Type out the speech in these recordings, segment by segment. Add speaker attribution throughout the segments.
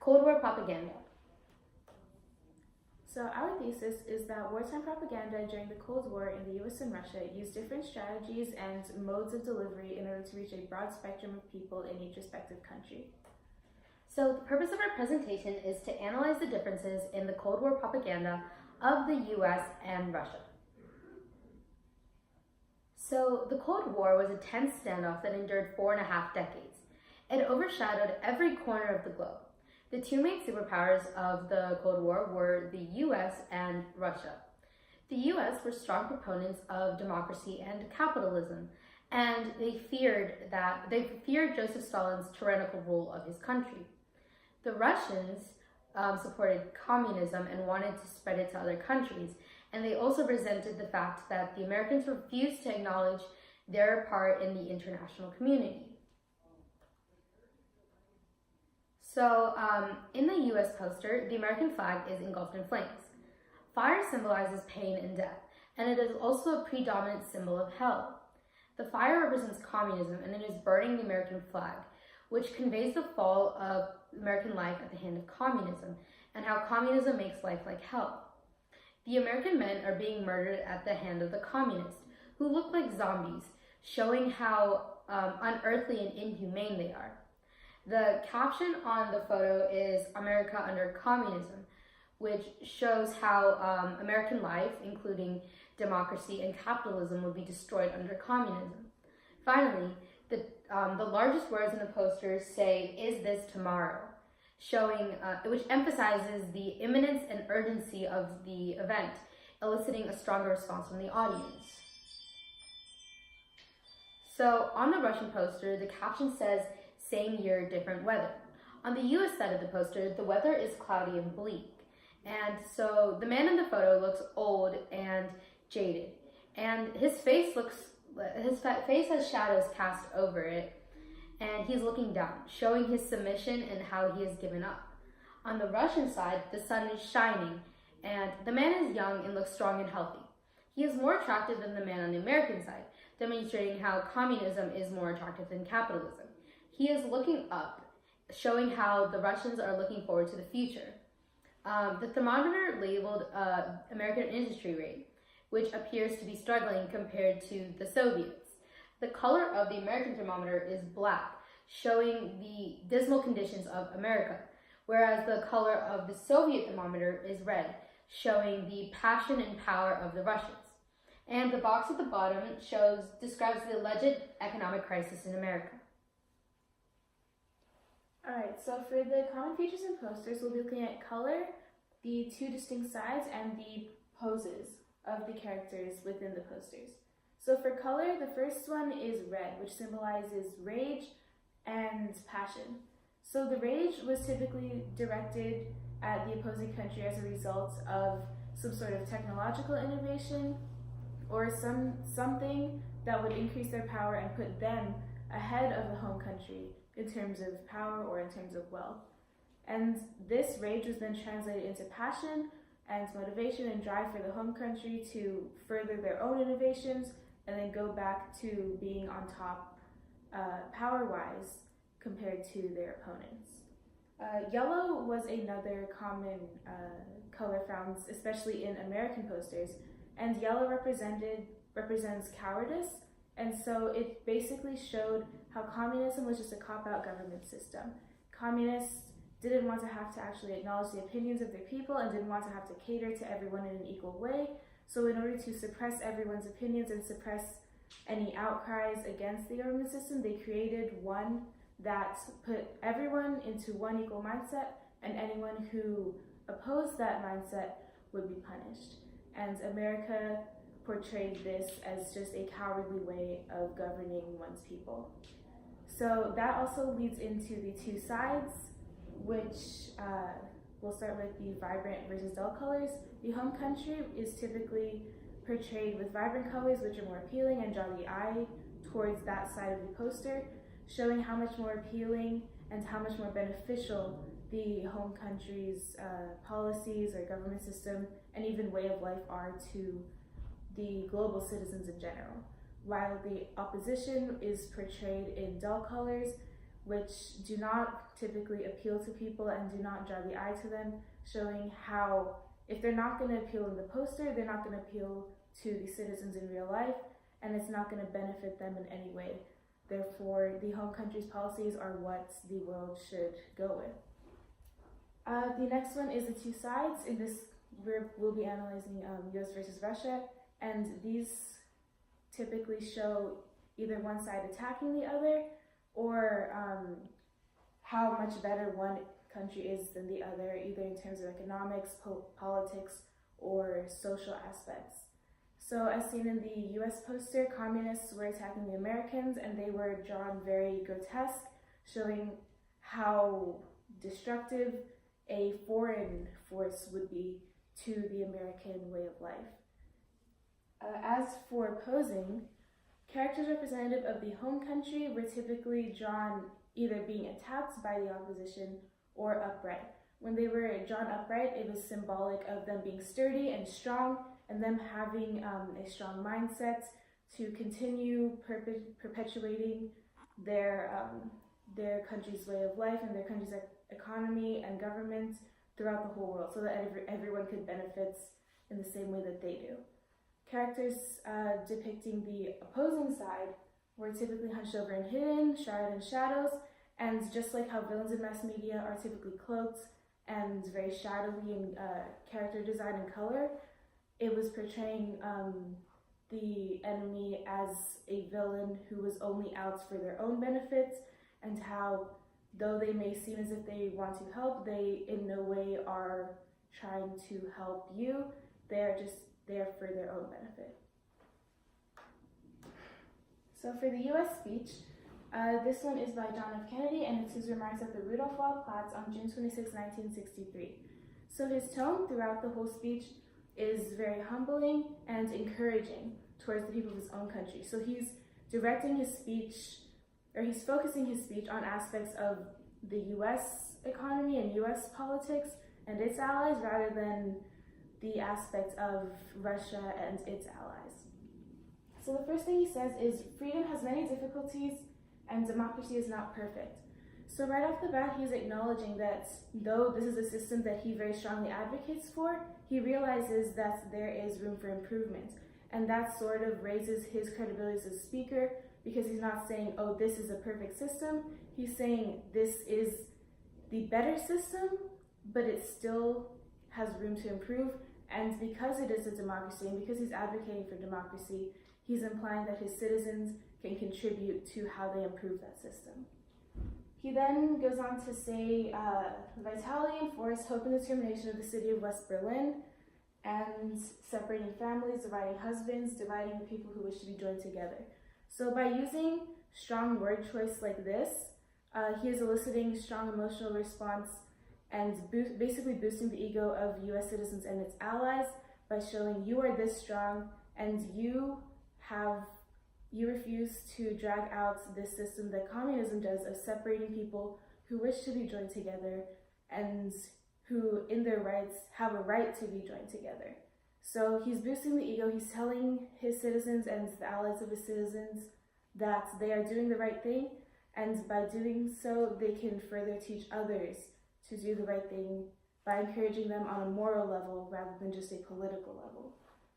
Speaker 1: Cold War propaganda.
Speaker 2: So our thesis is that wartime propaganda during the Cold War in the US and Russia used different strategies and modes of delivery in order to reach a broad spectrum of people in each respective country.
Speaker 1: So the purpose of our presentation is to analyze the differences in the Cold War propaganda of the US and Russia. So the Cold War was a tense standoff that endured 4.5 decades. It overshadowed every corner of the globe. The two main superpowers of the Cold War were the US and Russia. The US were strong proponents of democracy and capitalism, and they feared Joseph Stalin's tyrannical rule of his country. The Russians supported communism and wanted to spread it to other countries, and they also resented the fact that the Americans refused to acknowledge their part in the international community. So, in the US poster, the American flag is engulfed in flames. Fire symbolizes pain and death, and it is also a predominant symbol of hell. The fire represents communism, and it is burning the American flag, which conveys the fall of American life at the hand of communism, and how communism makes life like hell. The American men are being murdered at the hand of the communists, who look like zombies, showing how unearthly and inhumane they are. The caption on the photo is "America under Communism," which shows how American life, including democracy and capitalism, would be destroyed under communism. Finally, the largest words in the poster say, "Is this tomorrow?" which emphasizes the imminence and urgency of the event, eliciting a stronger response from the audience. So on the Russian poster, the caption says, "Same year, different weather." On the US side of the poster, the weather is cloudy and bleak. And so the man in the photo looks old and jaded, and his face has shadows cast over it, and he's looking down, showing his submission and how he has given up. On the Russian side, the sun is shining, and the man is young and looks strong and healthy. He is more attractive than the man on the American side, demonstrating how communism is more attractive than capitalism. He is looking up, showing how the Russians are looking forward to the future. The thermometer labeled American industry rate, which appears to be struggling compared to the Soviets. The color of the American thermometer is black, showing the dismal conditions of America, whereas the color of the Soviet thermometer is red, showing the passion and power of the Russians. And the box at the bottom describes the alleged economic crisis in America.
Speaker 2: Alright, so for the common features and posters, we'll be looking at color, the two distinct sides, and the poses of the characters within the posters. So for color, the first one is red, which symbolizes rage and passion. So the rage was typically directed at the opposing country as a result of some sort of technological innovation or something that would increase their power and put them ahead of the home country in terms of power or in terms of wealth. And this rage was then translated into passion and motivation and drive for the home country to further their own innovations and then go back to being on top power-wise compared to their opponents. Yellow was another common color found, especially in American posters, and yellow represents cowardice, and so it basically showed how communism was just a cop-out government system. Communists didn't want to have to actually acknowledge the opinions of their people and didn't want to have to cater to everyone in an equal way. So in order to suppress everyone's opinions and suppress any outcries against the government system, they created one that put everyone into one equal mindset, and anyone who opposed that mindset would be punished. And America portrayed this as just a cowardly way of governing one's people. So that also leads into the two sides, which we'll start with the vibrant versus dull colors. The home country is typically portrayed with vibrant colors, which are more appealing and draw the eye towards that side of the poster, showing how much more appealing and how much more beneficial the home country's policies or government system and even way of life are to the global citizens in general. While the opposition is portrayed in dull colors, which do not typically appeal to people and do not draw the eye to them, showing how if they're not going to appeal in the poster, they're not going to appeal to the citizens in real life, and it's not going to benefit them in any way. Therefore, the home country's policies are what the world should go with. The next one is the two sides. In this, we'll be analyzing US versus Russia, and these typically show either one side attacking the other, or how much better one country is than the other, either in terms of economics, politics, or social aspects. So as seen in the US poster, communists were attacking the Americans, and they were drawn very grotesque, showing how destructive a foreign force would be to the American way of life. As for posing, characters representative of the home country were typically drawn either being attacked by the opposition or upright. When they were drawn upright, it was symbolic of them being sturdy and strong, and them having a strong mindset to continue perpetuating their country's way of life and their country's economy and government throughout the whole world, so that everyone could benefit in the same way that they do. Characters depicting the opposing side were typically hunched over and hidden, shrouded in shadows, and just like how villains in mass media are typically cloaked and very shadowy in character design and color, it was portraying the enemy as a villain who was only out for their own benefit, and how, though they may seem as if they want to help, they in no way are trying to help you. They're just there for their own benefit. So for the US speech, this one is by John F. Kennedy, and it's his remarks at the Rudolph Law Platz on June 26, 1963. So his tone throughout the whole speech is very humbling and encouraging towards the people of his own country. So he's directing his speech, or he's focusing his speech on aspects of the US economy and US politics and its allies, rather than the aspects of Russia and its allies. So the first thing he says is, freedom has many difficulties and democracy is not perfect. So right off the bat, he's acknowledging that though this is a system that he very strongly advocates for, he realizes that there is room for improvement. And that sort of raises his credibility as a speaker, because he's not saying, oh, this is a perfect system. He's saying this is the better system, but it still has room to improve. And because it is a democracy, and because he's advocating for democracy, he's implying that his citizens can contribute to how they improve that system. He then goes on to say, vitality and force, hope and determination of the city of West Berlin, and separating families, dividing husbands, dividing the people who wish to be joined together. So by using strong word choice like this, he is eliciting strong emotional response and basically boosting the ego of US citizens and its allies by showing you are this strong, and you refuse to drag out this system that communism does of separating people who wish to be joined together and who in their rights have a right to be joined together. So he's boosting the ego. He's telling his citizens and the allies of his citizens that they are doing the right thing, and by doing so, they can further teach others to do the right thing by encouraging them on a moral level rather than just a political level.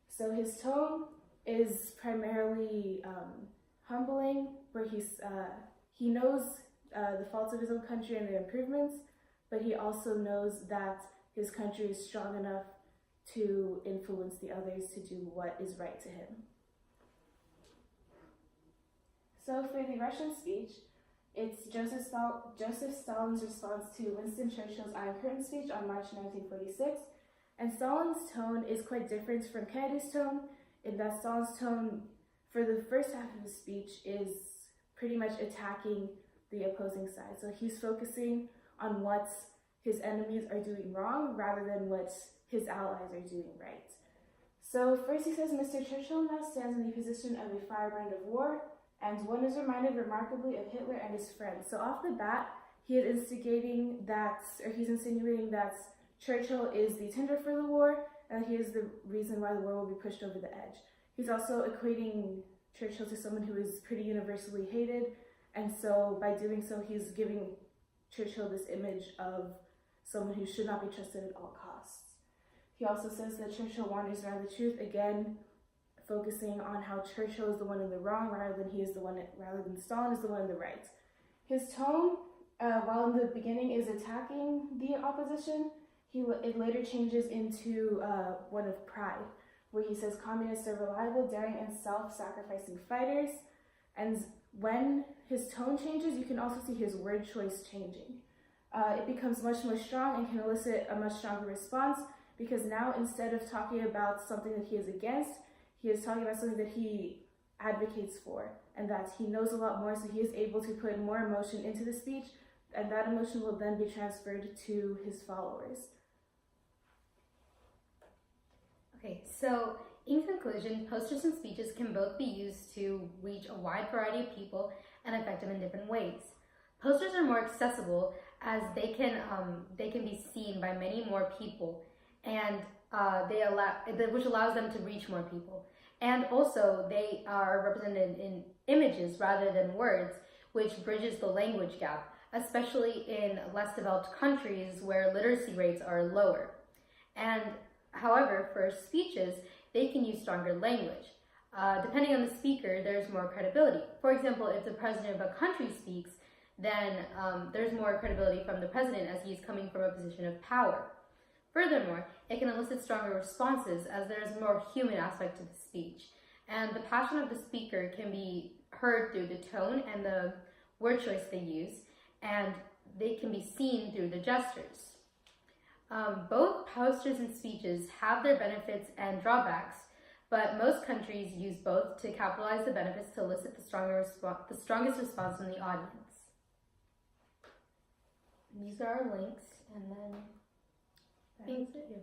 Speaker 2: So his tone is primarily humbling, where he knows the faults of his own country and their improvements, but he also knows that his country is strong enough to influence the others to do what is right to him. So for the Russian speech, it's Joseph Stalin's response to Winston Churchill's Iron Curtain speech on March 1946, and Stalin's tone is quite different from Kennedy's tone, in that Stalin's tone for the first half of his speech is pretty much attacking the opposing side. So he's focusing on what his enemies are doing wrong rather than what his allies are doing right. So first he says, Mr. Churchill now stands in the position of a firebrand of war, and one is reminded remarkably of Hitler and his friends. So off the bat, he is instigating that, or he's insinuating that Churchill is the tinder for the war, and he is the reason why the war will be pushed over the edge. He's also equating Churchill to someone who is pretty universally hated, And so by doing so, he's giving Churchill this image of someone who should not be trusted at all costs. He also says that Churchill wanders around the truth, again, focusing on how Churchill is the one in the wrong rather than Stalin is the one in the right. His tone, while in the beginning is attacking the opposition, it later changes into one of pride, where he says communists are reliable, daring, and self-sacrificing fighters. And when his tone changes, you can also see his word choice changing. It becomes much more strong and can elicit a much stronger response, because now instead of talking about something that he is against, he is talking about something that he advocates for, and that he knows a lot more, so he is able to put more emotion into the speech, and that emotion will then be transferred to his followers.
Speaker 1: Okay, so in conclusion, posters and speeches can both be used to reach a wide variety of people and affect them in different ways. Posters are more accessible as they can be seen by many more people, and which allows them to reach more people. And also, they are represented in images rather than words, which bridges the language gap, especially in less developed countries where literacy rates are lower. And however, for speeches, they can use stronger language. Depending on the speaker, there's more credibility. For example, if the president of a country speaks, then there's more credibility from the president as he's coming from a position of power. Furthermore, it can elicit stronger responses as there is a more human aspect to the speech. And the passion of the speaker can be heard through the tone and the word choice they use, and they can be seen through the gestures. Both posters and speeches have their benefits and drawbacks, but most countries use both to capitalize the benefits to elicit the strongest response from the audience. These are our links, and then thank you.